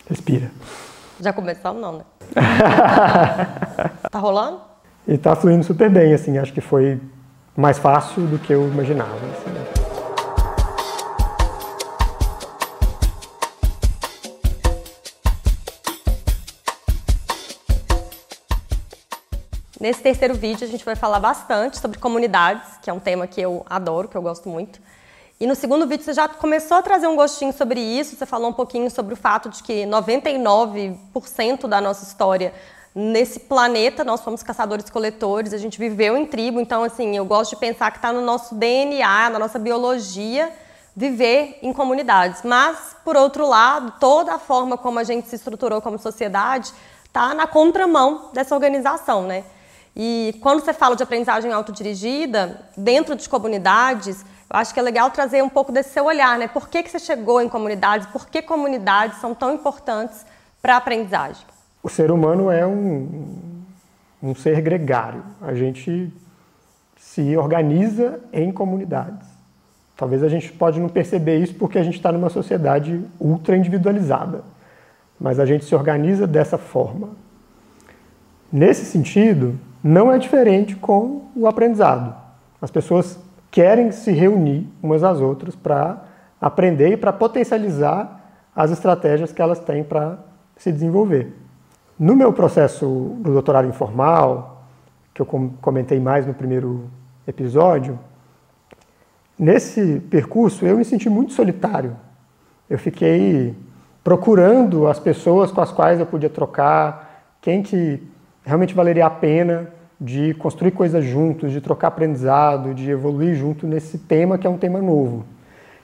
Respira. Já começamos, não, né? Tá rolando? E tá fluindo super bem, assim, acho que foi mais fácil do que eu imaginava. Assim. Nesse terceiro vídeo a gente vai falar bastante sobre comunidades, que é um tema que eu adoro, que eu gosto muito. E no segundo vídeo você já começou a trazer um gostinho sobre isso, você falou um pouquinho sobre o fato de que 99% da nossa história nesse planeta, nós somos caçadores-coletores, a gente viveu em tribo, então assim, eu gosto de pensar que está no nosso DNA, na nossa biologia, viver em comunidades. Mas, por outro lado, toda a forma como a gente se estruturou como sociedade está na contramão dessa organização, né? E quando você fala de aprendizagem autodirigida, dentro de comunidades, eu acho que é legal trazer um pouco desse seu olhar, né? Por que você chegou em comunidades? Por que comunidades são tão importantes para a aprendizagem? O ser humano é um ser gregário. A gente se organiza em comunidades. Talvez a gente pode não perceber isso porque a gente está numa sociedade ultra individualizada. Mas a gente se organiza dessa forma. Nesse sentido, não é diferente com o aprendizado. As pessoas querem se reunir umas às outras para aprender e para potencializar as estratégias que elas têm para se desenvolver. No meu processo do doutorado informal, que eu comentei mais no primeiro episódio, nesse percurso eu me senti muito solitário. Eu fiquei procurando as pessoas com as quais eu podia trocar, quem que realmente valeria a pena de construir coisas juntos, de trocar aprendizado, de evoluir junto nesse tema que é um tema novo.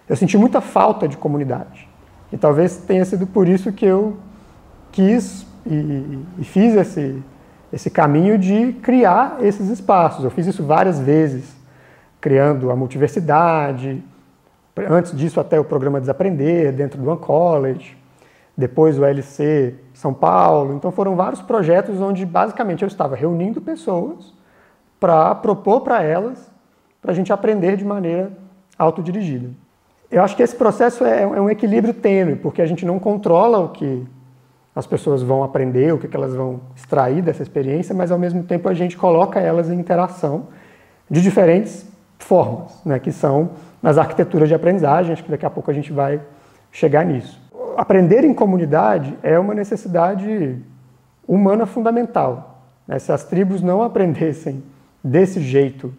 Eu senti muita falta de comunidade. E talvez tenha sido por isso que eu quis e fiz esse caminho de criar esses espaços. Eu fiz isso várias vezes, criando a Multiversidade, antes disso até o programa Desaprender, dentro do One College, depois o LC São Paulo. Então foram vários projetos onde basicamente eu estava reunindo pessoas para propor para elas, para a gente aprender de maneira autodirigida. Eu acho que esse processo é um equilíbrio tênue, porque a gente não controla o que as pessoas vão aprender, o que elas vão extrair dessa experiência, mas ao mesmo tempo a gente coloca elas em interação de diferentes formas, né, que são nas arquiteturas de aprendizagem. Acho que daqui a pouco a gente vai chegar nisso. Aprender em comunidade é uma necessidade humana fundamental. Se as tribos não aprendessem desse jeito,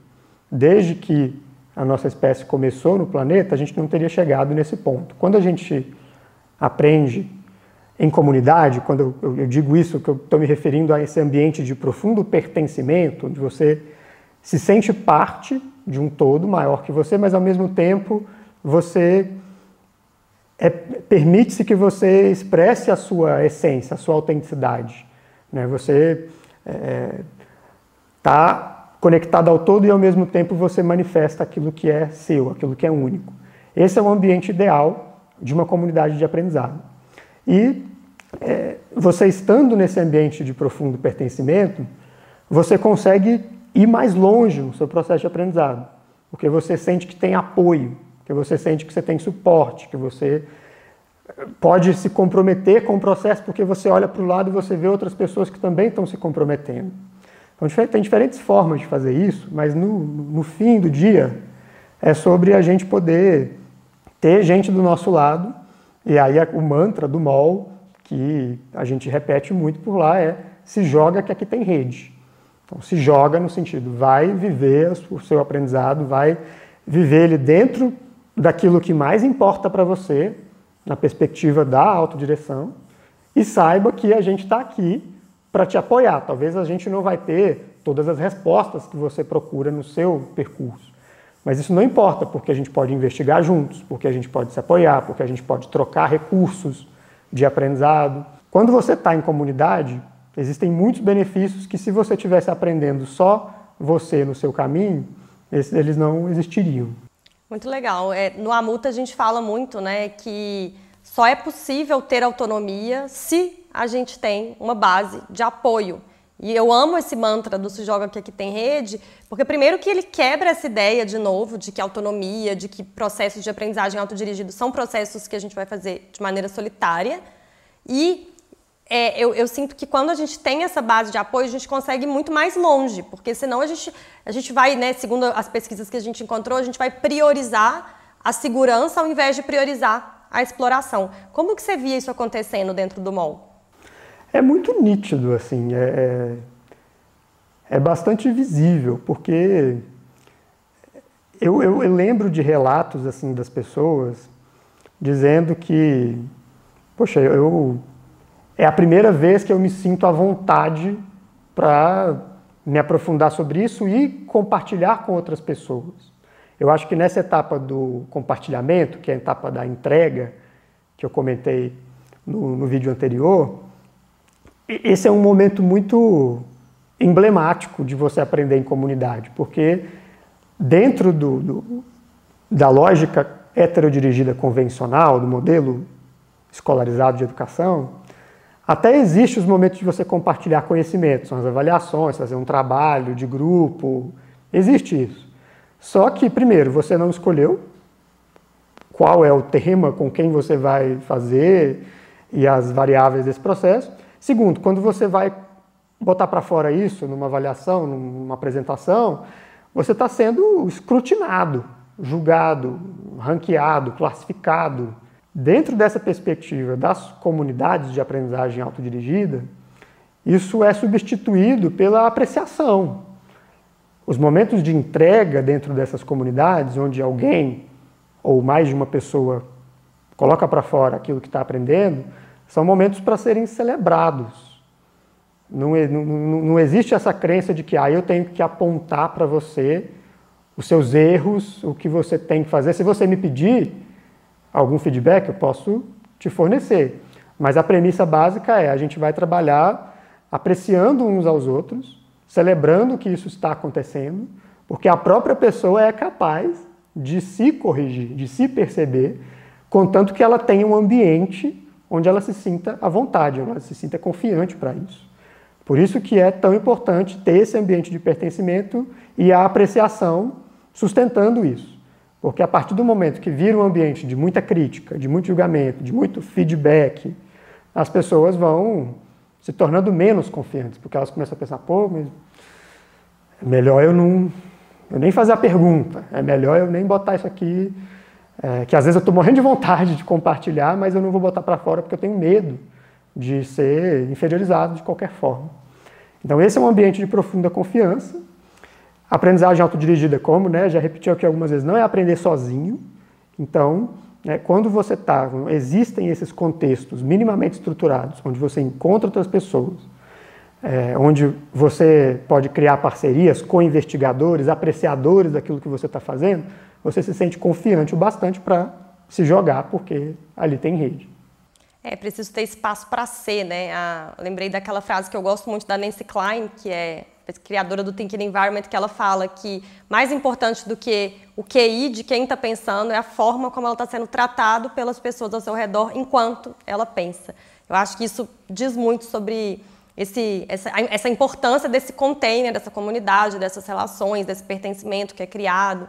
desde que a nossa espécie começou no planeta, a gente não teria chegado nesse ponto. Quando a gente aprende em comunidade, quando eu digo isso, que eu estou me referindo a esse ambiente de profundo pertencimento, onde você se sente parte de um todo maior que você, mas ao mesmo tempo você permite-se que você expresse a sua essência, a sua autenticidade. Né? Você está conectado ao todo e ao mesmo tempo você manifesta aquilo que é seu, aquilo que é único. Esse é o ambiente ideal de uma comunidade de aprendizado. E você estando nesse ambiente de profundo pertencimento, você consegue ir mais longe no seu processo de aprendizado, porque você sente que tem apoio, que você sente que você tem suporte, que você pode se comprometer com o processo, porque você olha para o lado e você vê outras pessoas que também estão se comprometendo. Então tem diferentes formas de fazer isso, mas no fim do dia é sobre a gente poder ter gente do nosso lado. E aí o mantra do MOL, que a gente repete muito por lá, é: se joga que aqui tem rede. Então se joga no sentido, vai viver o seu aprendizado, vai viver ele dentro daquilo que mais importa para você, na perspectiva da autodireção, e saiba que a gente está aqui para te apoiar. Talvez a gente não vai ter todas as respostas que você procura no seu percurso, mas isso não importa, porque a gente pode investigar juntos, porque a gente pode se apoiar, porque a gente pode trocar recursos de aprendizado. Quando você está em comunidade, existem muitos benefícios que, se você estivesse aprendendo só você no seu caminho, eles não existiriam. Muito legal. No Amuta a gente fala muito, né, que só é possível ter autonomia se a gente tem uma base de apoio. E eu amo esse mantra do Se Joga Que Aqui Tem Rede, porque primeiro que ele quebra essa ideia de novo, de que autonomia, de que processos de aprendizagem autodirigido são processos que a gente vai fazer de maneira solitária. E eu sinto que quando a gente tem essa base de apoio, a gente consegue ir muito mais longe, porque senão a gente vai, né, segundo as pesquisas que a gente encontrou, a gente vai priorizar a segurança ao invés de priorizar a exploração. Como que você via isso acontecendo dentro do MOL? É muito nítido, assim, é bastante visível, porque eu lembro de relatos assim das pessoas dizendo que, poxa, é a primeira vez que eu me sinto à vontade para me aprofundar sobre isso e compartilhar com outras pessoas. Eu acho que nessa etapa do compartilhamento, que é a etapa da entrega, que eu comentei no vídeo anterior, esse é um momento muito emblemático de você aprender em comunidade, porque dentro da lógica heterodirigida convencional, do modelo escolarizado de educação, até existe os momentos de você compartilhar conhecimento, são as avaliações, fazer um trabalho de grupo, existe isso. Só que, primeiro, você não escolheu qual é o tema, com quem você vai fazer e as variáveis desse processo. Segundo, quando você vai botar para fora isso numa avaliação, numa apresentação, você está sendo escrutinado, julgado, ranqueado, classificado. Dentro dessa perspectiva das comunidades de aprendizagem autodirigida, isso é substituído pela apreciação. Os momentos de entrega dentro dessas comunidades, onde alguém ou mais de uma pessoa coloca para fora aquilo que está aprendendo, são momentos para serem celebrados. Não existe essa crença de que eu tenho que apontar para você os seus erros, o que você tem que fazer. Se você me pedir algum feedback, eu posso te fornecer. Mas a premissa básica é: a gente vai trabalhar apreciando uns aos outros, celebrando que isso está acontecendo, porque a própria pessoa é capaz de se corrigir, de se perceber, contanto que ela tenha um ambiente onde ela se sinta à vontade, onde ela se sinta confiante para isso. Por isso que é tão importante ter esse ambiente de pertencimento e a apreciação sustentando isso. Porque a partir do momento que vira um ambiente de muita crítica, de muito julgamento, de muito feedback, as pessoas vão se tornando menos confiantes, porque elas começam a pensar, mas é melhor eu nem fazer a pergunta, é melhor eu nem botar isso aqui, que às vezes eu estou morrendo de vontade de compartilhar, mas eu não vou botar para fora porque eu tenho medo de ser inferiorizado de qualquer forma. Então esse é um ambiente de profunda confiança. A aprendizagem autodirigida, como já repeti aqui algumas vezes, não é aprender sozinho. Então, quando você existem esses contextos minimamente estruturados, onde você encontra outras pessoas, onde você pode criar parcerias com investigadores, apreciadores daquilo que você está fazendo, você se sente confiante o bastante para se jogar, porque ali tem rede. É preciso ter espaço para ser, né? Lembrei daquela frase que eu gosto muito da Nancy Kline, que é criadora do Thinking Environment, que ela fala que mais importante do que o QI de quem está pensando é a forma como ela está sendo tratada pelas pessoas ao seu redor enquanto ela pensa. Eu acho que isso diz muito sobre essa importância desse container, dessa comunidade, dessas relações, desse pertencimento que é criado.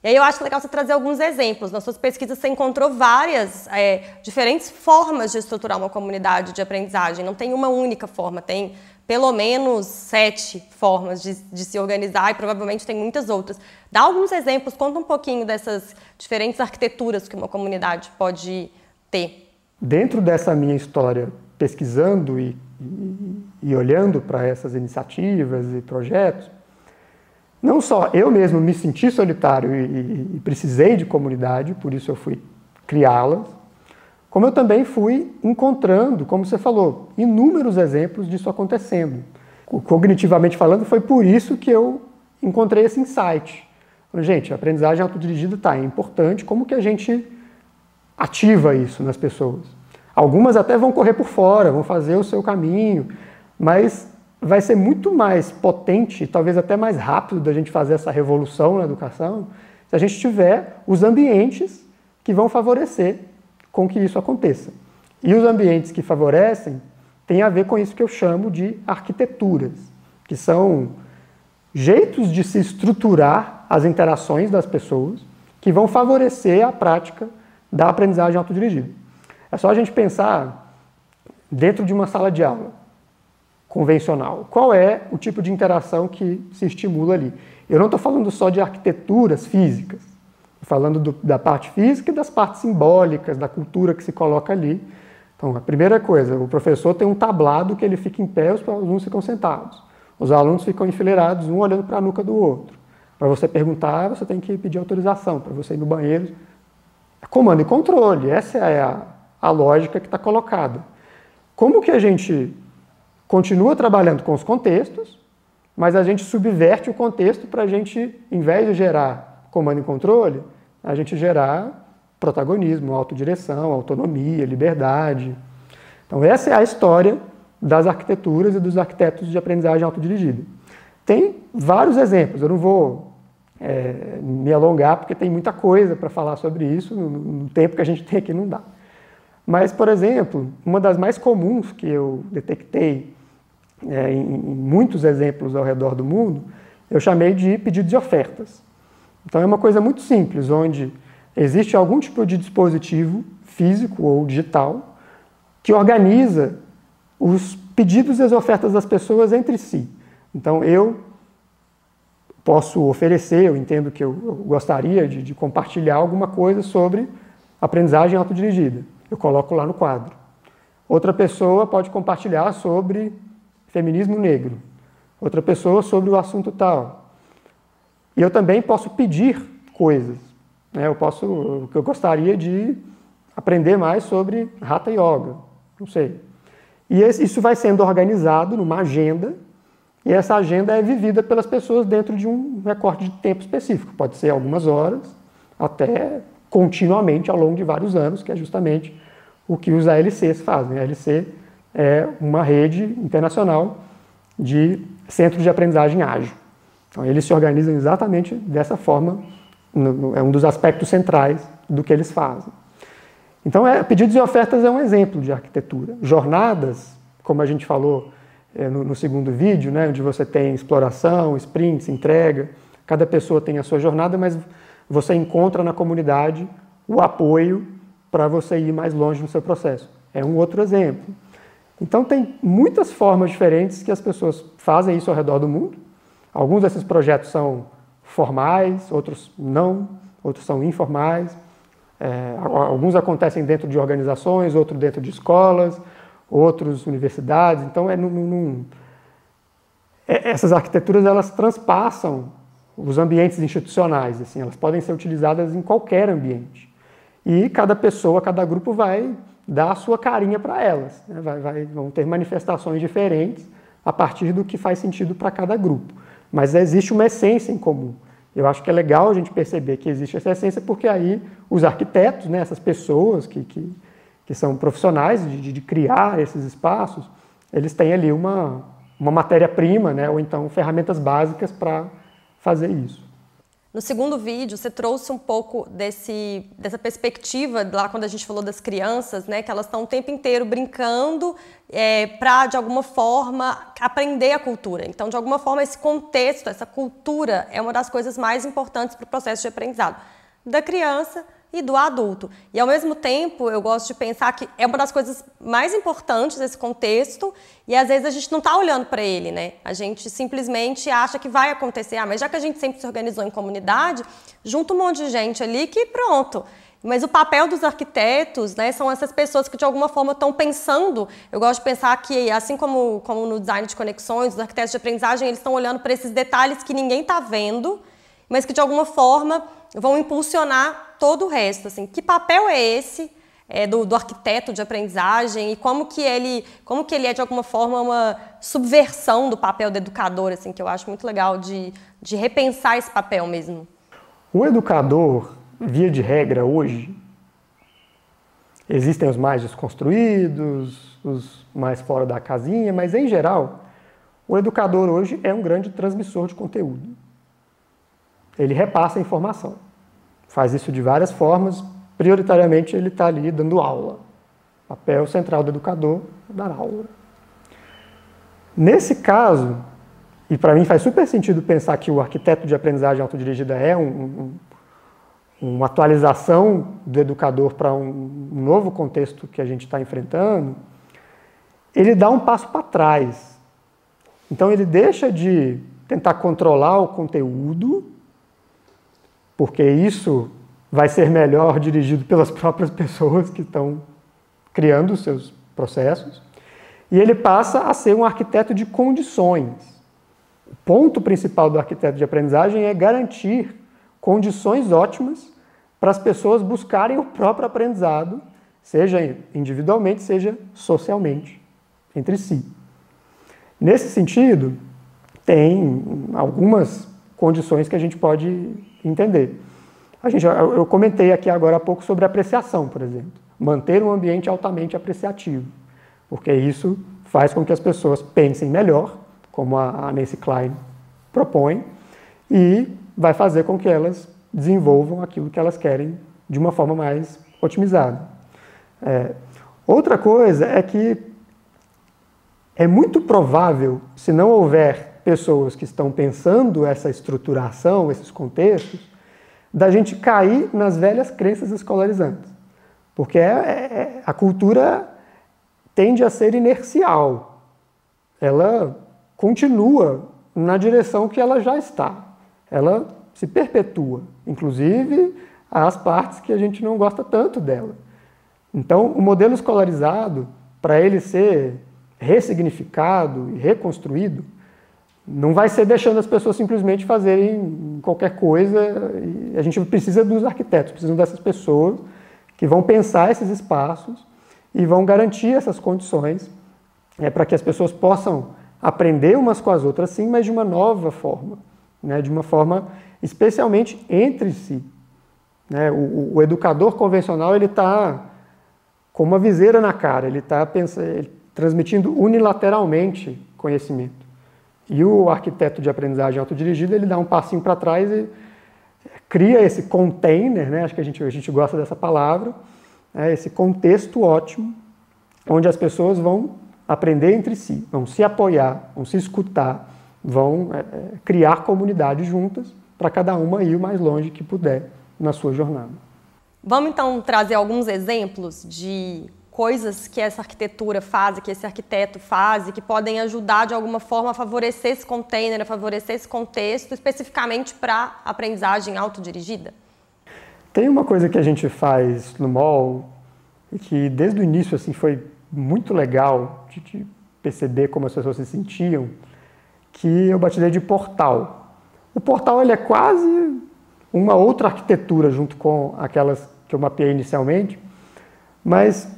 E aí eu acho legal você trazer alguns exemplos. Nas suas pesquisas você encontrou várias diferentes formas de estruturar uma comunidade de aprendizagem. Não tem uma única forma, tem pelo menos 7 formas de se organizar e provavelmente tem muitas outras. Dá alguns exemplos, conta um pouquinho dessas diferentes arquiteturas que uma comunidade pode ter. Dentro dessa minha história, pesquisando e olhando para essas iniciativas e projetos, não só eu mesmo me senti solitário e precisei de comunidade, por isso eu fui criá-las, como eu também fui encontrando, como você falou, inúmeros exemplos disso acontecendo. Cognitivamente falando, foi por isso que eu encontrei esse insight. Gente, a aprendizagem autodirigida é importante, como que a gente ativa isso nas pessoas? Algumas até vão correr por fora, vão fazer o seu caminho, mas vai ser muito mais potente, talvez até mais rápido da gente fazer essa revolução na educação, se a gente tiver os ambientes que vão favorecer com que isso aconteça. E os ambientes que favorecem têm a ver com isso que eu chamo de arquiteturas, que são jeitos de se estruturar as interações das pessoas que vão favorecer a prática da aprendizagem autodirigida. É só a gente pensar dentro de uma sala de aula convencional, qual é o tipo de interação que se estimula ali? Eu não estou falando só de arquiteturas físicas, estou falando da parte física e das partes simbólicas, da cultura que se coloca ali. Então, a primeira coisa, o professor tem um tablado que ele fica em pé, os alunos ficam sentados. Os alunos ficam enfileirados, um olhando para a nuca do outro. Para você perguntar, você tem que pedir autorização. Para você ir no banheiro, comando e controle. Essa é a lógica que está colocada. Como que a gente continua trabalhando com os contextos, mas a gente subverte o contexto para a gente, em vez de gerar comando e controle, a gente gerar protagonismo, autodireção, autonomia, liberdade. Então essa é a história das arquiteturas e dos arquitetos de aprendizagem autodirigida. Tem vários exemplos, eu não vou me alongar porque tem muita coisa para falar sobre isso, no tempo que a gente tem aqui não dá. Mas, por exemplo, uma das mais comuns que eu detectei em muitos exemplos ao redor do mundo, eu chamei de pedidos de ofertas. Então é uma coisa muito simples, onde existe algum tipo de dispositivo físico ou digital que organiza os pedidos e as ofertas das pessoas entre si. Então eu posso oferecer, eu entendo que eu gostaria de compartilhar alguma coisa sobre aprendizagem autodirigida. Eu coloco lá no quadro. Outra pessoa pode compartilhar sobre feminismo negro. Outra pessoa sobre o assunto tal. E eu também posso pedir coisas. Eu gostaria de aprender mais sobre Hatha Yoga. Não sei. E isso vai sendo organizado numa agenda, e essa agenda é vivida pelas pessoas dentro de um recorte de tempo específico. Pode ser algumas horas, até continuamente ao longo de vários anos, que é justamente o que os ALCs fazem. A ALC é uma rede internacional de centros de aprendizagem ágil. Então, eles se organizam exatamente dessa forma, é um dos aspectos centrais do que eles fazem. Então, pedidos e ofertas é um exemplo de arquitetura. Jornadas, como a gente falou no segundo vídeo, né, onde você tem exploração, sprints, entrega, cada pessoa tem a sua jornada, mas você encontra na comunidade o apoio para você ir mais longe no seu processo. É um outro exemplo. Então, tem muitas formas diferentes que as pessoas fazem isso ao redor do mundo. Alguns desses projetos são formais, outros não, outros são informais. Alguns acontecem dentro de organizações, outros dentro de escolas, outros universidades. Então, essas arquiteturas elas transpassam os ambientes institucionais. Assim, elas podem ser utilizadas em qualquer ambiente. E cada pessoa, cada grupo vai dar a sua carinha para elas. Né? Vão ter manifestações diferentes a partir do que faz sentido para cada grupo. Mas existe uma essência em comum. Eu acho que é legal a gente perceber que existe essa essência, porque aí os arquitetos, né, essas pessoas que são profissionais de criar esses espaços, eles têm ali uma matéria-prima, né, ou então ferramentas básicas para fazer isso. No segundo vídeo, você trouxe um pouco dessa perspectiva, lá quando a gente falou das crianças, né, que elas estão o tempo inteiro brincando para, de alguma forma, aprender a cultura. Então, de alguma forma, esse contexto, essa cultura é uma das coisas mais importantes para o processo de aprendizado da criança e do adulto. E, ao mesmo tempo, eu gosto de pensar que é uma das coisas mais importantes desse contexto e, às vezes, a gente não está olhando para ele, né? A gente simplesmente acha que vai acontecer. Mas já que a gente sempre se organizou em comunidade, junta um monte de gente ali que pronto. Mas o papel dos arquitetos, né, são essas pessoas que, de alguma forma, estão pensando. Eu gosto de pensar que, assim como no design de conexões, os arquitetos de aprendizagem, eles estão olhando para esses detalhes que ninguém está vendo, mas que, de alguma forma, vão impulsionar todo o resto. Assim. Que papel é esse do arquiteto de aprendizagem e como que ele é, de alguma forma, uma subversão do papel do educador, assim, que eu acho muito legal de repensar esse papel mesmo. O educador, via de regra, hoje, existem os mais desconstruídos, os mais fora da casinha, mas, em geral, o educador hoje é um grande transmissor de conteúdo. Ele repassa a informação. Faz isso de várias formas, prioritariamente ele está ali dando aula. O papel central do educador é dar aula. Nesse caso, e para mim faz super sentido pensar que o arquiteto de aprendizagem autodirigida é uma atualização do educador para um novo contexto que a gente está enfrentando, ele dá um passo para trás. Então ele deixa de tentar controlar o conteúdo, porque isso vai ser melhor dirigido pelas próprias pessoas que estão criando os seus processos, e ele passa a ser um arquiteto de condições. O ponto principal do arquiteto de aprendizagem é garantir condições ótimas para as pessoas buscarem o próprio aprendizado, seja individualmente, seja socialmente, entre si. Nesse sentido, tem algumas condições que a gente pode entender. Eu comentei aqui agora há pouco sobre apreciação, por exemplo. Manter um ambiente altamente apreciativo, porque isso faz com que as pessoas pensem melhor, como a Nancy Kline propõe, e vai fazer com que elas desenvolvam aquilo que elas querem de uma forma mais otimizada. Outra coisa é que é muito provável, se não houver pessoas que estão pensando essa estruturação, esses contextos, da gente cair nas velhas crenças escolarizantes. Porque a cultura tende a ser inercial. Ela continua na direção que ela já está. Ela se perpetua. Inclusive, as partes que a gente não gosta tanto dela. Então, o modelo escolarizado, para ele ser ressignificado e reconstruído, não vai ser deixando as pessoas simplesmente fazerem qualquer coisa. E a gente precisa dos arquitetos, precisa dessas pessoas que vão pensar esses espaços e vão garantir essas condições para que as pessoas possam aprender umas com as outras, sim, mas de uma nova forma, né, de uma forma especialmente entre si. Né? O educador convencional ele está com uma viseira na cara, ele está transmitindo unilateralmente conhecimento. E o arquiteto de aprendizagem autodirigida, ele dá um passinho para trás e cria esse container, né? Acho que a gente gosta dessa palavra, esse contexto ótimo, onde as pessoas vão aprender entre si, vão se apoiar, vão se escutar, vão criar comunidades juntas, para cada uma ir o mais longe que puder na sua jornada. Vamos então trazer alguns exemplos de coisas que essa arquitetura faz, que esse arquiteto faz, que podem ajudar de alguma forma a favorecer esse container, a favorecer esse contexto, especificamente para aprendizagem autodirigida? Tem uma coisa que a gente faz no MOL, e que desde o início assim, foi muito legal de perceber como as pessoas se sentiam, que eu batizei de portal. O portal ele é quase uma outra arquitetura junto com aquelas que eu mapeei inicialmente, mas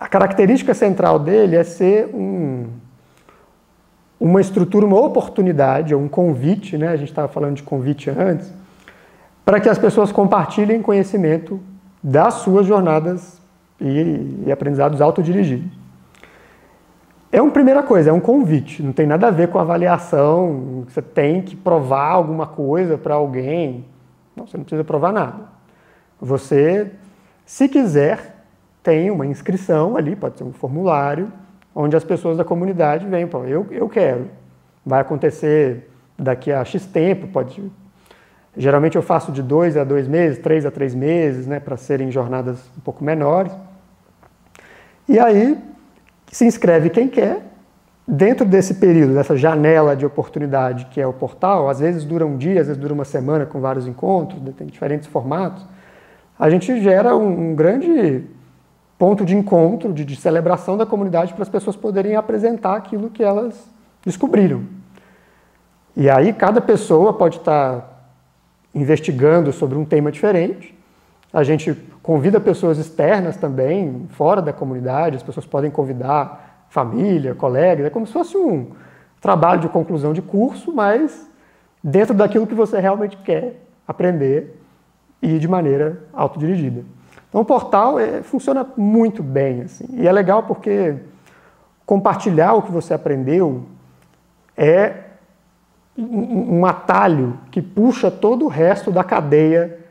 a característica central dele é ser uma estrutura, uma oportunidade, um convite, né? A gente estava falando de convite antes, para que as pessoas compartilhem conhecimento das suas jornadas e aprendizados autodirigidos. É uma primeira coisa, é um convite, não tem nada a ver com avaliação, você tem que provar alguma coisa para alguém. Não, você não precisa provar nada. Você, se quiser, tem uma inscrição ali, pode ser um formulário, onde as pessoas da comunidade vêm, pô, eu quero. Vai acontecer daqui a X tempo, geralmente eu faço de 2 a 2 meses, 3 a 3 meses, né, para serem jornadas um pouco menores. E aí se inscreve quem quer. Dentro desse período, dessa janela de oportunidade que é o portal, às vezes dura um dia, às vezes dura uma semana com vários encontros, tem diferentes formatos, a gente gera um grande ponto de encontro, de celebração da comunidade para as pessoas poderem apresentar aquilo que elas descobriram. E aí cada pessoa pode estar investigando sobre um tema diferente. A gente convida pessoas externas também, fora da comunidade, as pessoas podem convidar família, colegas, é como se fosse um trabalho de conclusão de curso, mas dentro daquilo que você realmente quer aprender e de maneira autodirigida. Então o portal funciona muito bem, assim, e é legal porque compartilhar o que você aprendeu é um atalho que puxa todo o resto da cadeia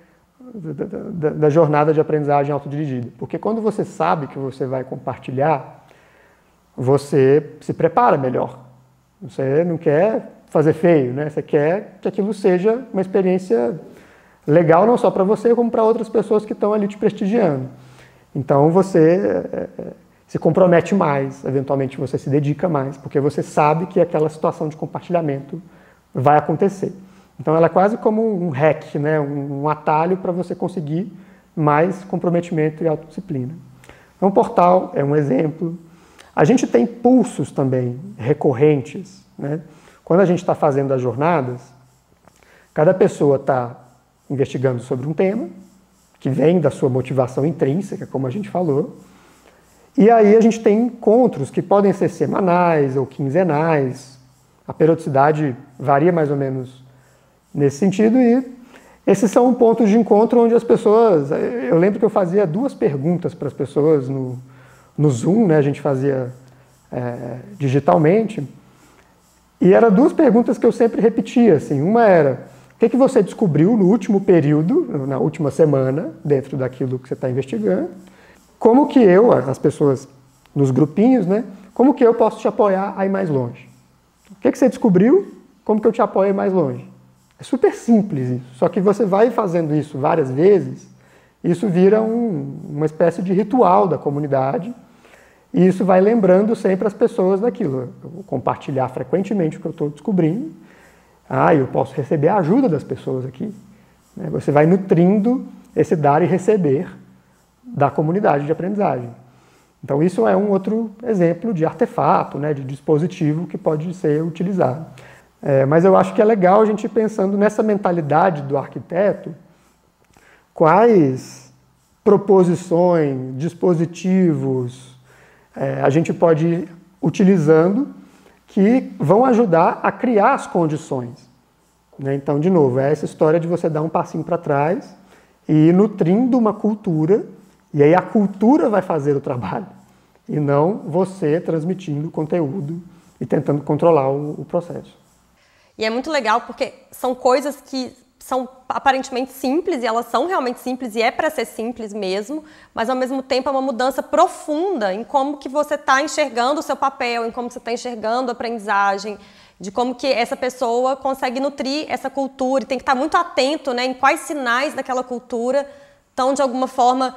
da jornada de aprendizagem autodirigida. Porque quando você sabe que você vai compartilhar, você se prepara melhor. Você não quer fazer feio, né? Você quer que aquilo seja uma experiência legal não só para você, como para outras pessoas que estão ali te prestigiando. Então você se compromete mais, eventualmente você se dedica mais, porque você sabe que aquela situação de compartilhamento vai acontecer. Então ela é quase como um hack, né? Um atalho para você conseguir mais comprometimento e autodisciplina. Então o portal é um exemplo. A gente tem pulsos também recorrentes, né? Quando a gente está fazendo as jornadas, cada pessoa está investigando sobre um tema, que vem da sua motivação intrínseca, como a gente falou, e aí a gente tem encontros que podem ser semanais ou quinzenais, a periodicidade varia mais ou menos nesse sentido, e esses são pontos de encontro onde as pessoas... Eu lembro que eu fazia 2 perguntas para as pessoas no Zoom, né? A gente fazia digitalmente, e eram 2 perguntas que eu sempre repetia. Assim. Uma era, o que você descobriu no último período, na última semana, dentro daquilo que você está investigando? Como que eu, as pessoas nos grupinhos, né? Como que eu posso te apoiar a ir mais longe? O que você descobriu? Como que eu te apoio a ir mais longe? É super simples isso, só que você vai fazendo isso várias vezes, isso vira uma espécie de ritual da comunidade, e isso vai lembrando sempre as pessoas daquilo. Eu vou compartilhar frequentemente o que eu estou descobrindo, eu posso receber a ajuda das pessoas aqui. Você vai nutrindo esse dar e receber da comunidade de aprendizagem. Então isso é um outro exemplo de artefato, né, de dispositivo que pode ser utilizado. Mas eu acho que é legal a gente ir pensando nessa mentalidade do arquiteto, quais proposições, dispositivos a gente pode ir utilizando que vão ajudar a criar as condições. Então, de novo, é essa história de você dar um passinho para trás e ir nutrindo uma cultura, e aí a cultura vai fazer o trabalho, e não você transmitindo conteúdo e tentando controlar o processo. E é muito legal porque são coisas que são aparentemente simples, e elas são realmente simples, e é para ser simples mesmo, mas ao mesmo tempo é uma mudança profunda em como que você está enxergando o seu papel, em como você está enxergando a aprendizagem, de como que essa pessoa consegue nutrir essa cultura, e tem que estar muito atento, né, em quais sinais daquela cultura estão de alguma forma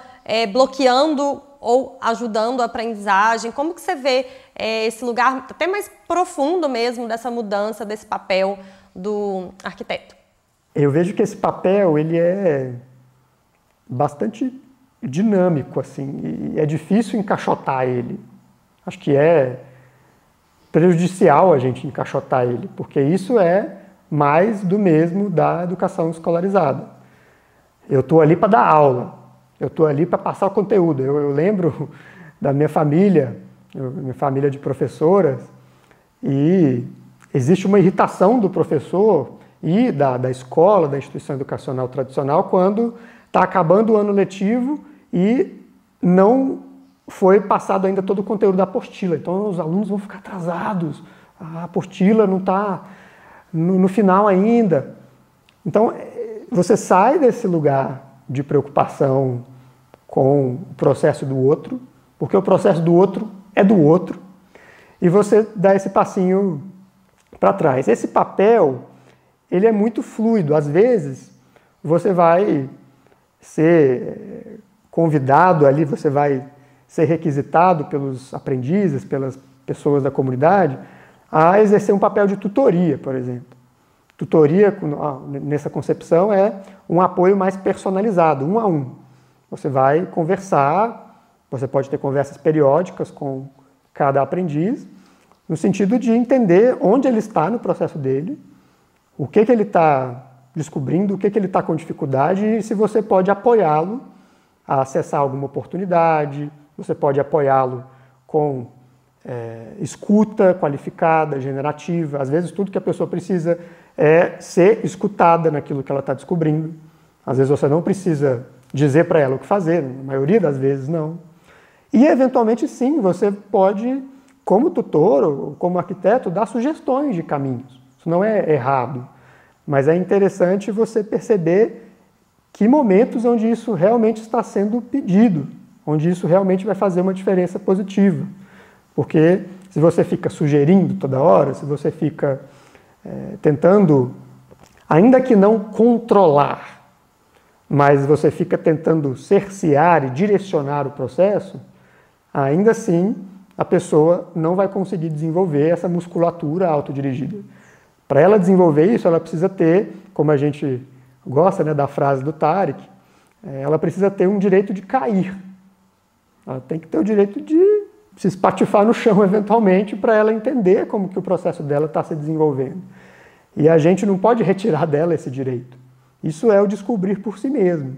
bloqueando ou ajudando a aprendizagem. Como que você vê esse lugar até mais profundo mesmo dessa mudança, desse papel do arquiteto? Eu vejo que esse papel ele é bastante dinâmico, assim, e é difícil encaixotar ele. Acho que é prejudicial a gente encaixotar ele, porque isso é mais do mesmo da educação escolarizada. Eu estou ali para dar aula, eu estou ali para passar o conteúdo. Eu lembro da minha família de professoras, e existe uma irritação do professor e da escola, da instituição educacional tradicional, quando está acabando o ano letivo e não foi passado ainda todo o conteúdo da apostila. Então os alunos vão ficar atrasados, a apostila não está no final ainda. Então você sai desse lugar de preocupação com o processo do outro, porque o processo do outro é do outro, e você dá esse passinho para trás. Esse papel, ele é muito fluido. Às vezes, você vai ser convidado ali, você vai ser requisitado pelos aprendizes, pelas pessoas da comunidade, a exercer um papel de tutoria, por exemplo. Tutoria, nessa concepção, é um apoio mais personalizado, 1 a 1. Você vai conversar, você pode ter conversas periódicas com cada aprendiz, no sentido de entender onde ele está no processo dele, o que ele está descobrindo, o que ele está com dificuldade, e se você pode apoiá-lo a acessar alguma oportunidade, você pode apoiá-lo com escuta qualificada, generativa. Às vezes tudo que a pessoa precisa é ser escutada naquilo que ela está descobrindo. Às vezes você não precisa dizer para ela o que fazer, na maioria das vezes não. E eventualmente sim, você pode, como tutor ou como arquiteto, dar sugestões de caminhos. Isso não é errado, mas é interessante você perceber que momentos onde isso realmente está sendo pedido, onde isso realmente vai fazer uma diferença positiva. Porque se você fica sugerindo toda hora, se você fica tentando, ainda que não controlar, mas você fica tentando cercear e direcionar o processo, ainda assim a pessoa não vai conseguir desenvolver essa musculatura autodirigida. Para ela desenvolver isso, ela precisa ter, como a gente gosta, né, da frase do Tarek, ela precisa ter um direito de cair. Ela tem que ter o direito de se espatifar no chão eventualmente para ela entender como que o processo dela está se desenvolvendo. E a gente não pode retirar dela esse direito. Isso é o descobrir por si mesmo.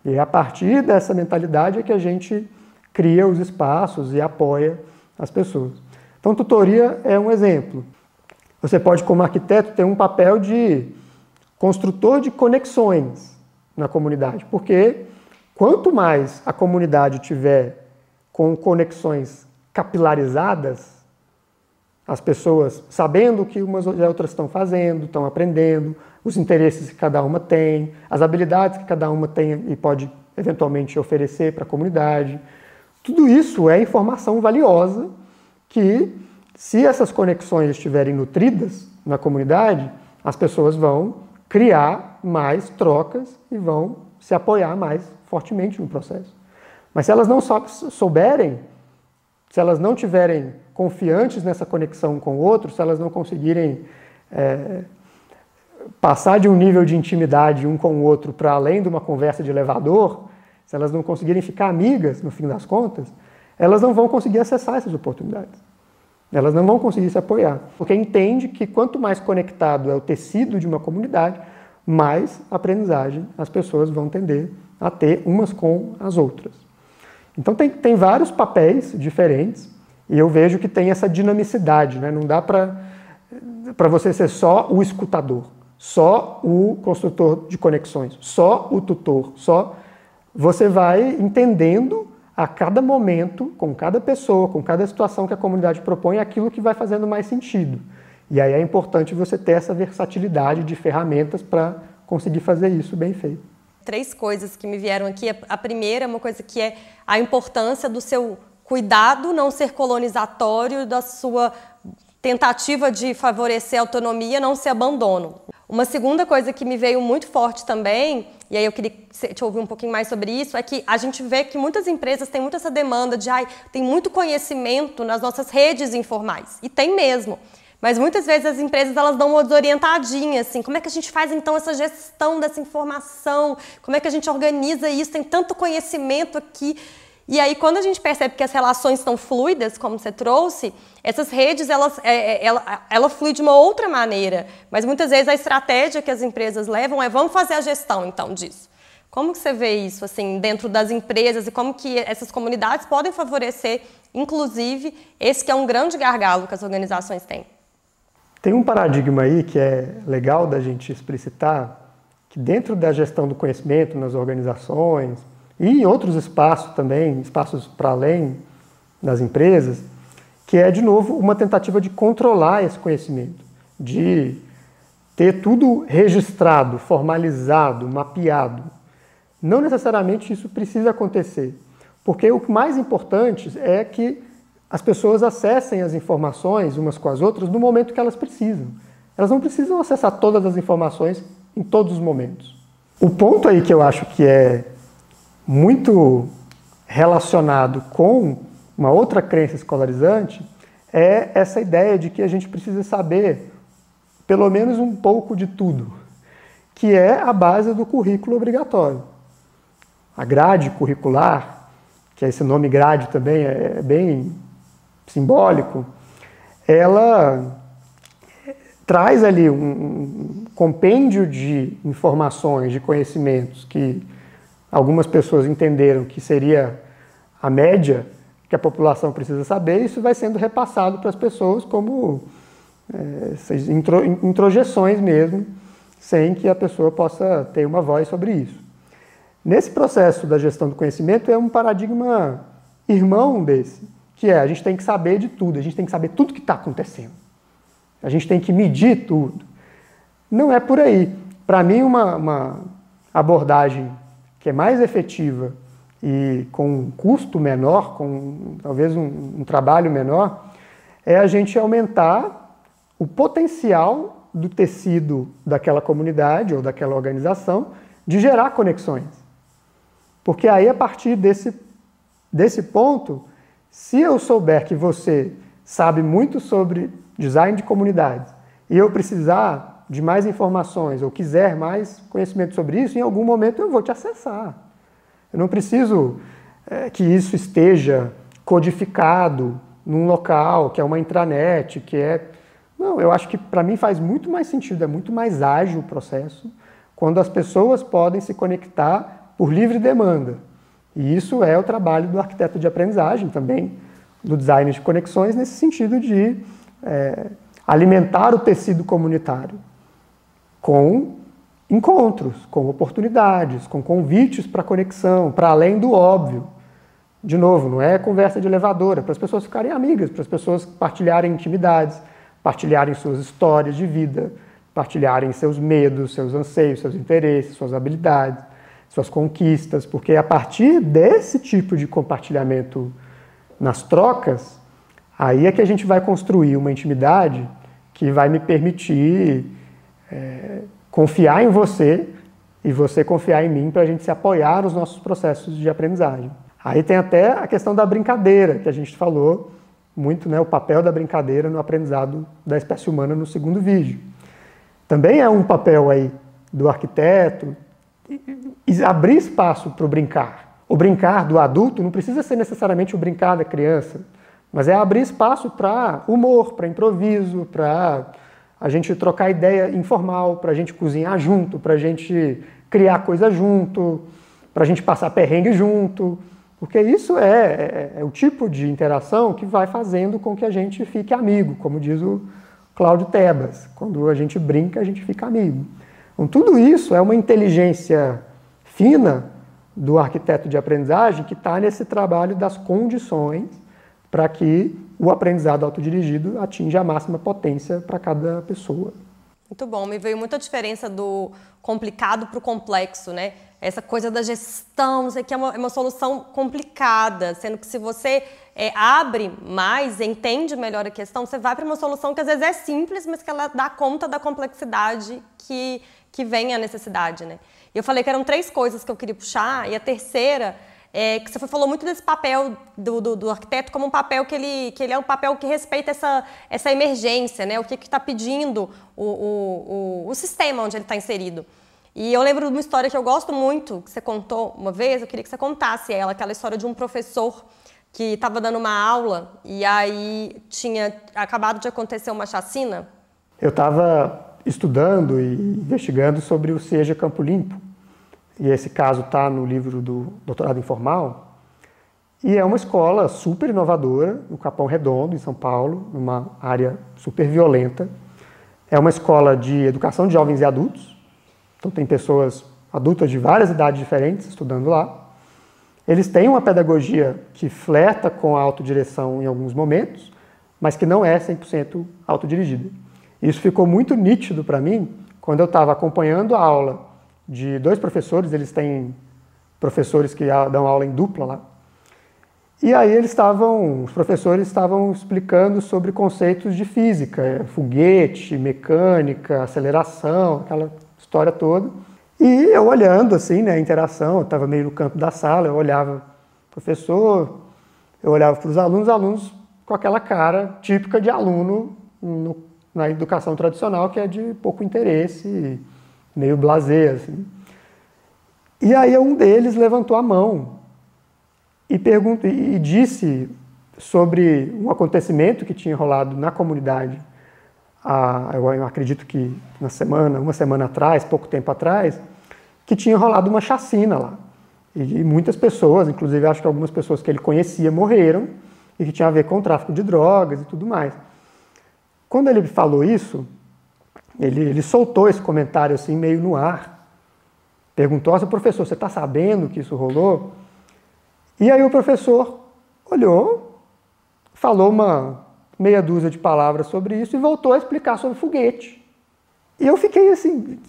E a partir dessa mentalidade é que a gente cria os espaços e apoia as pessoas. Então, tutoria é um exemplo. Você pode, como arquiteto, ter um papel de construtor de conexões na comunidade, porque quanto mais a comunidade tiver com conexões capilarizadas, as pessoas sabendo o que umas e outras estão fazendo, estão aprendendo, os interesses que cada uma tem, as habilidades que cada uma tem e pode eventualmente oferecer para a comunidade. Tudo isso é informação valiosa que, se essas conexões estiverem nutridas na comunidade, as pessoas vão criar mais trocas e vão se apoiar mais fortemente no processo. Mas se elas não souberem, se elas não tiverem confiantes nessa conexão com o outro, se elas não conseguirem passar de um nível de intimidade um com o outro para além de uma conversa de elevador, se elas não conseguirem ficar amigas, no fim das contas, elas não vão conseguir acessar essas oportunidades. Elas não vão conseguir se apoiar, porque entende que quanto mais conectado é o tecido de uma comunidade, mais aprendizagem as pessoas vão tender a ter umas com as outras. Então tem vários papéis diferentes e eu vejo que tem essa dinamicidade, né? Não dá para você ser só o escutador, só o construtor de conexões, só o tutor, só... Você vai entendendo a cada momento, com cada pessoa, com cada situação que a comunidade propõe, aquilo que vai fazendo mais sentido. E aí é importante você ter essa versatilidade de ferramentas para conseguir fazer isso bem feito. 3 coisas que me vieram aqui. A primeira é uma coisa que é a importância do seu cuidado não ser colonizatório, da sua tentativa de favorecer a autonomia não ser abandono. Uma segunda coisa que me veio muito forte também, e aí eu queria te ouvir um pouquinho mais sobre isso, é que a gente vê que muitas empresas têm muito essa demanda de tem muito conhecimento nas nossas redes informais. E tem mesmo. Mas muitas vezes as empresas elas dão uma desorientadinha, assim, como é que a gente faz então essa gestão dessa informação? Como é que a gente organiza isso? Tem tanto conhecimento aqui. E aí, quando a gente percebe que as relações estão fluidas, como você trouxe, essas redes, ela flui de uma outra maneira. Mas muitas vezes a estratégia que as empresas levam é vamos fazer a gestão, então, disso. Como que você vê isso, assim, dentro das empresas e como que essas comunidades podem favorecer, inclusive, esse que é um grande gargalo que as organizações têm? Tem um paradigma aí que é legal da gente explicitar, que dentro da gestão do conhecimento nas organizações, e em outros espaços também, espaços para além das empresas, que é, de novo, uma tentativa de controlar esse conhecimento, de ter tudo registrado, formalizado, mapeado. Não necessariamente isso precisa acontecer, porque o mais importante é que as pessoas acessem as informações umas com as outras no momento que elas precisam. Elas não precisam acessar todas as informações em todos os momentos. O ponto aí que eu acho que é muito relacionado com uma outra crença escolarizante é essa ideia de que a gente precisa saber pelo menos um pouco de tudo, que é a base do currículo obrigatório. A grade curricular, que esse nome grade também é bem simbólico, ela traz ali um compêndio de informações, de conhecimentos que algumas pessoas entenderam que seria a média que a população precisa saber, e isso vai sendo repassado para as pessoas como introjeções mesmo, sem que a pessoa possa ter uma voz sobre isso. Nesse processo da gestão do conhecimento é um paradigma irmão desse, que é a gente tem que saber de tudo, a gente tem que saber tudo que está acontecendo. A gente tem que medir tudo. Não é por aí. Para mim, uma abordagem que é mais efetiva e com um custo menor, com talvez um trabalho menor, é a gente aumentar o potencial do tecido daquela comunidade ou daquela organização de gerar conexões. Porque aí, a partir desse ponto, Se eu souber que você sabe muito sobre design de comunidades e eu precisar de mais informações ou quiser mais conhecimento sobre isso, em algum momento eu vou te acessar. Eu não preciso que isso esteja codificado num local, que é uma intranet, que é... Não, eu acho que para mim faz muito mais sentido, é muito mais ágil o processo, quando as pessoas podem se conectar por livre demanda. E isso é o trabalho do arquiteto de aprendizagem também, do design de conexões, nesse sentido de alimentar o tecido comunitário com encontros, com oportunidades, com convites para conexão, para além do óbvio. De novo, não é conversa de elevador, é para as pessoas ficarem amigas, para as pessoas partilharem intimidades, partilharem suas histórias de vida, partilharem seus medos, seus anseios, seus interesses, suas habilidades, suas conquistas, porque a partir desse tipo de compartilhamento nas trocas, aí é que a gente vai construir uma intimidade que vai me permitir confiar em você e você confiar em mim para a gente se apoiar nos nossos processos de aprendizagem. Aí tem até a questão da brincadeira, que a gente falou muito, né, o papel da brincadeira no aprendizado da espécie humana no segundo vídeo. Também é um papel aí do arquiteto abrir espaço para o brincar. O brincar do adulto não precisa ser necessariamente o brincar da criança, mas é abrir espaço para humor, para improviso, para a gente trocar ideia informal, para a gente cozinhar junto, para a gente criar coisa junto, para a gente passar perrengue junto, porque isso é o tipo de interação que vai fazendo com que a gente fique amigo, como diz o Cláudio Tebas. Quando a gente brinca, a gente fica amigo. Então, tudo isso é uma inteligência fina do arquiteto de aprendizagem que está nesse trabalho das condições para que o aprendizado autodirigido atinja a máxima potência para cada pessoa. Muito bom, me veio muita diferença do complicado para o complexo, né? Essa coisa da gestão, isso aqui é uma solução complicada, sendo que se você abre mais, entende melhor a questão, você vai para uma solução que às vezes é simples, mas que ela dá conta da complexidade que vem a necessidade, né? E eu falei que eram 3 coisas que eu queria puxar, e a terceira que você falou muito desse papel do arquiteto como um papel que ele é um papel que respeita essa emergência, né? O que está pedindo o sistema onde ele está inserido. E eu lembro de uma história que eu gosto muito, que você contou uma vez, eu queria que você contasse ela, aquela história de um professor que estava dando uma aula e aí tinha acabado de acontecer uma chacina. Eu estava estudando e investigando sobre o CIEJA Campo Limpo, e esse caso está no livro do Doutorado Informal, e é uma escola super inovadora, no Capão Redondo, em São Paulo, numa área super violenta. É uma escola de educação de jovens e adultos, então tem pessoas adultas de várias idades diferentes estudando lá. Eles têm uma pedagogia que flerta com a autodireção em alguns momentos, mas que não é 100% autodirigida. Isso ficou muito nítido para mim quando eu estava acompanhando a aula de 2 professores, eles têm professores que dão aula em dupla lá. E aí os professores estavam explicando sobre conceitos de física, foguete, mecânica, aceleração, aquela história toda. E eu olhando assim, né, a interação, eu estava meio no canto da sala, eu olhava o professor, eu olhava para os alunos com aquela cara típica de aluno na educação tradicional, que é de pouco interesse, meio blasé, assim. E aí um deles levantou a mão e disse sobre um acontecimento que tinha rolado na comunidade, eu acredito que uma semana atrás, pouco tempo atrás, que tinha rolado uma chacina lá. E muitas pessoas, inclusive acho que algumas pessoas que ele conhecia, morreram, e que tinha a ver com o tráfico de drogas e tudo mais. Quando ele falou isso, ele soltou esse comentário assim meio no ar, perguntou ao professor, você está sabendo que isso rolou? E aí o professor olhou, falou uma meia dúzia de palavras sobre isso e voltou a explicar sobre foguete. E eu fiquei assim,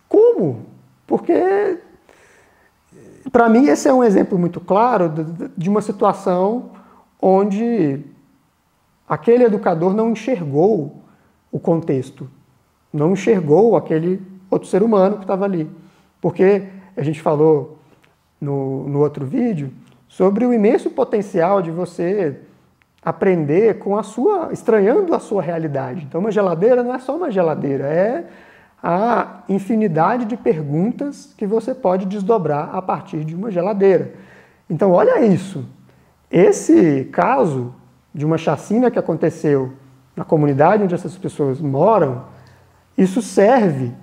como? Porque, para mim, esse é um exemplo muito claro de uma situação onde aquele educador não enxergou o contexto, não enxergou aquele outro ser humano que estava ali. Porque a gente falou no outro vídeo sobre o imenso potencial de você aprender estranhando a sua realidade. Então, uma geladeira não é só uma geladeira, é a infinidade de perguntas que você pode desdobrar a partir de uma geladeira. Então, olha isso. Esse caso de uma chacina que aconteceu na comunidade onde essas pessoas moram, isso serve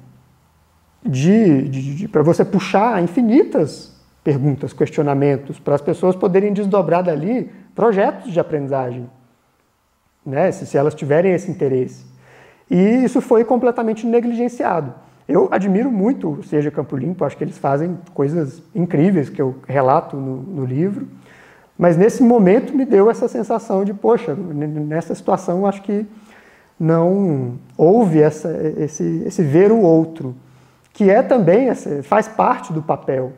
para você puxar infinitas perguntas, questionamentos, para as pessoas poderem desdobrar dali projetos de aprendizagem, né, se elas tiverem esse interesse. E isso foi completamente negligenciado. Eu admiro muito o Seja Campo Limpo, acho que eles fazem coisas incríveis que eu relato no livro, mas nesse momento me deu essa sensação de, poxa, nessa situação acho que não houve esse ver o outro, que é também, faz parte do papel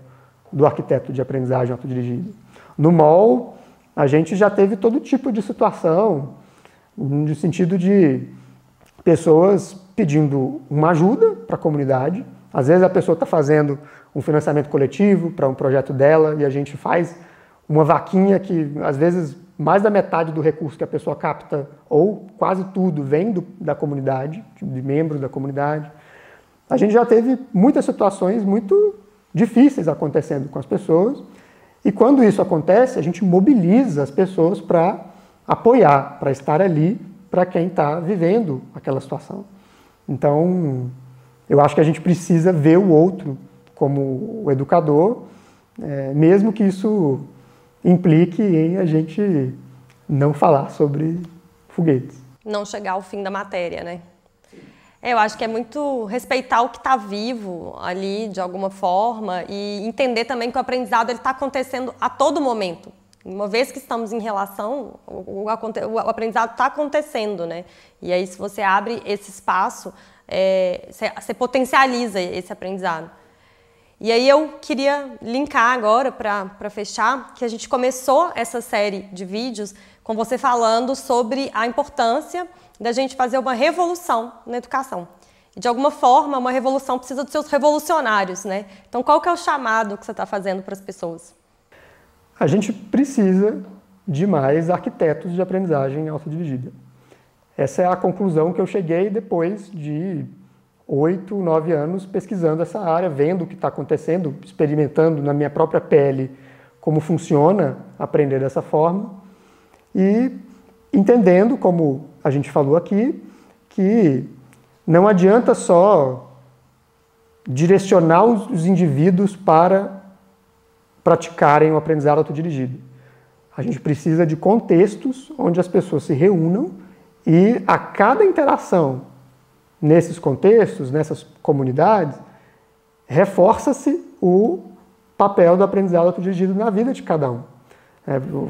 do arquiteto de aprendizagem autodirigida. No MOL, a gente já teve todo tipo de situação, no sentido de pessoas pedindo uma ajuda para a comunidade. Às vezes a pessoa está fazendo um financiamento coletivo para um projeto dela e a gente faz uma vaquinha que, às vezes, mais da metade do recurso que a pessoa capta, ou quase tudo, vem da comunidade, de membros da comunidade. A gente já teve muitas situações muito difíceis acontecendo com as pessoas, e quando isso acontece, a gente mobiliza as pessoas para apoiar, para estar ali para quem está vivendo aquela situação. Então, eu acho que a gente precisa ver o outro como o educador, mesmo que isso implique em a gente não falar sobre foguetes. Não chegar ao fim da matéria, né? Eu acho que é muito respeitar o que está vivo ali, de alguma forma, e entender também que o aprendizado está acontecendo a todo momento. Uma vez que estamos em relação, o aprendizado está acontecendo, né? E aí, se você abre esse espaço, você potencializa esse aprendizado. E aí eu queria linkar agora, para fechar, que a gente começou essa série de vídeos com você falando sobre a importância da gente fazer uma revolução na educação. E de alguma forma, uma revolução precisa dos seus revolucionários, né? Então, qual que é o chamado que você está fazendo para as pessoas? A gente precisa de mais arquitetos de aprendizagem autodirigida. Essa é a conclusão que eu cheguei depois de 8, 9 anos pesquisando essa área, vendo o que está acontecendo, experimentando na minha própria pele como funciona aprender dessa forma e entendendo, como a gente falou aqui, que não adianta só direcionar os indivíduos para praticarem o aprendizado autodirigido. A gente precisa de contextos onde as pessoas se reúnam e a cada interação nesses contextos, nessas comunidades, reforça-se o papel do aprendizado autodirigido na vida de cada um.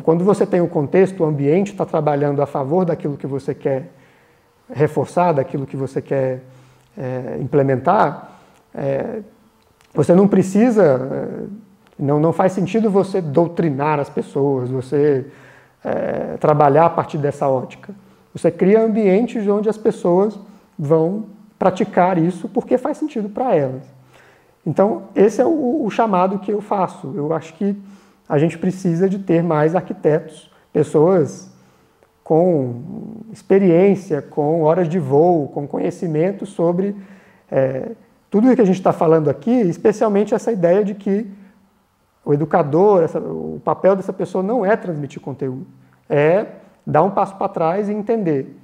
Quando você tem um contexto, o ambiente está trabalhando a favor daquilo que você quer reforçar, daquilo que você quer implementar, você não precisa, não faz sentido você doutrinar as pessoas, você trabalhar a partir dessa ótica. Você cria ambientes onde as pessoas vão praticar isso porque faz sentido para elas. Então, esse é o chamado que eu faço. Eu acho que a gente precisa de ter mais arquitetos, pessoas com experiência, com horas de voo, com conhecimento sobre tudo o que a gente está falando aqui, especialmente essa ideia de que o educador, o papel dessa pessoa não é transmitir conteúdo, é dar um passo para trás e entender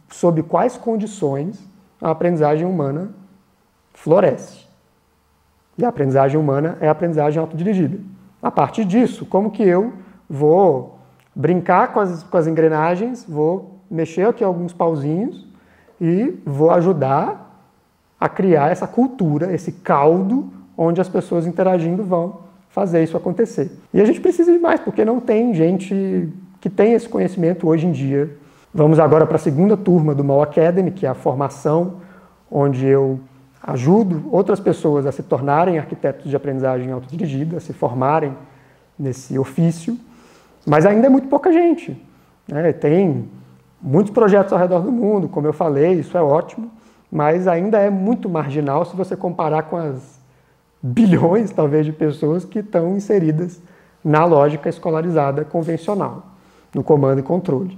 sob quais condições a aprendizagem humana floresce. E a aprendizagem humana é a aprendizagem autodirigida. A partir disso, como que eu vou brincar com as engrenagens, vou mexer aqui alguns pauzinhos e vou ajudar a criar essa cultura, esse caldo, onde as pessoas interagindo vão fazer isso acontecer. E a gente precisa de mais, porque não tem gente que tem esse conhecimento hoje em dia. Vamos agora para a segunda turma do MOL Academy, que é a formação onde eu ajudo outras pessoas a se tornarem arquitetos de aprendizagem autodirigida, a se formarem nesse ofício, mas ainda é muito pouca gente, né? Tem muitos projetos ao redor do mundo, como eu falei, isso é ótimo, mas ainda é muito marginal se você comparar com as bilhões, talvez, de pessoas que estão inseridas na lógica escolarizada convencional, no comando e controle.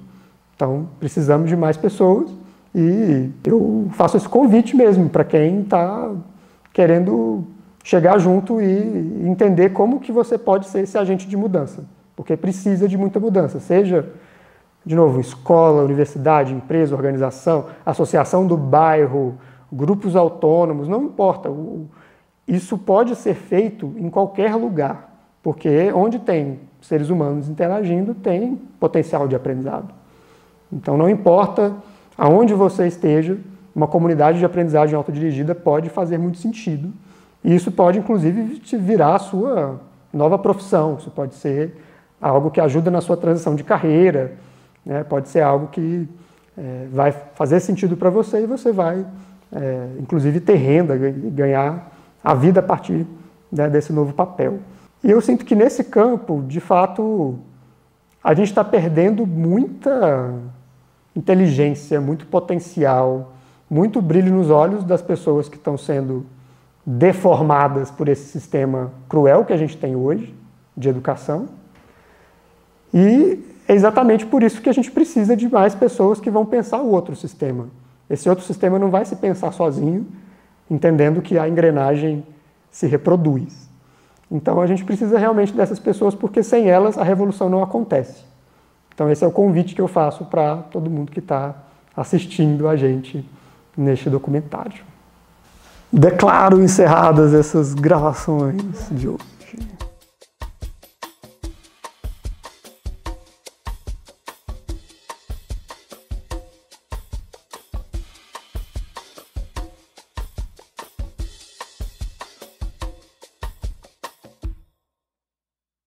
Então, precisamos de mais pessoas e eu faço esse convite mesmo para quem está querendo chegar junto e entender como que você pode ser esse agente de mudança, porque precisa de muita mudança, seja, de novo, escola, universidade, empresa, organização, associação do bairro, grupos autônomos, não importa. Isso pode ser feito em qualquer lugar, porque onde tem seres humanos interagindo, tem potencial de aprendizado. Então, não importa aonde você esteja, uma comunidade de aprendizagem autodirigida pode fazer muito sentido. E isso pode, inclusive, te virar a sua nova profissão. Isso pode ser algo que ajuda na sua transição de carreira, né? Pode ser algo que vai fazer sentido para você e você vai, inclusive, ter renda e ganhar a vida a partir, né, desse novo papel. E eu sinto que nesse campo, de fato, a gente está perdendo muita inteligência, muito potencial, muito brilho nos olhos das pessoas que estão sendo deformadas por esse sistema cruel que a gente tem hoje, de educação. E é exatamente por isso que a gente precisa de mais pessoas que vão pensar o outro sistema. Esse outro sistema não vai se pensar sozinho, entendendo que a engrenagem se reproduz. Então a gente precisa realmente dessas pessoas, porque sem elas a revolução não acontece. Então esse é o convite que eu faço para todo mundo que está assistindo a gente neste documentário. Declaro encerradas essas gravações de hoje.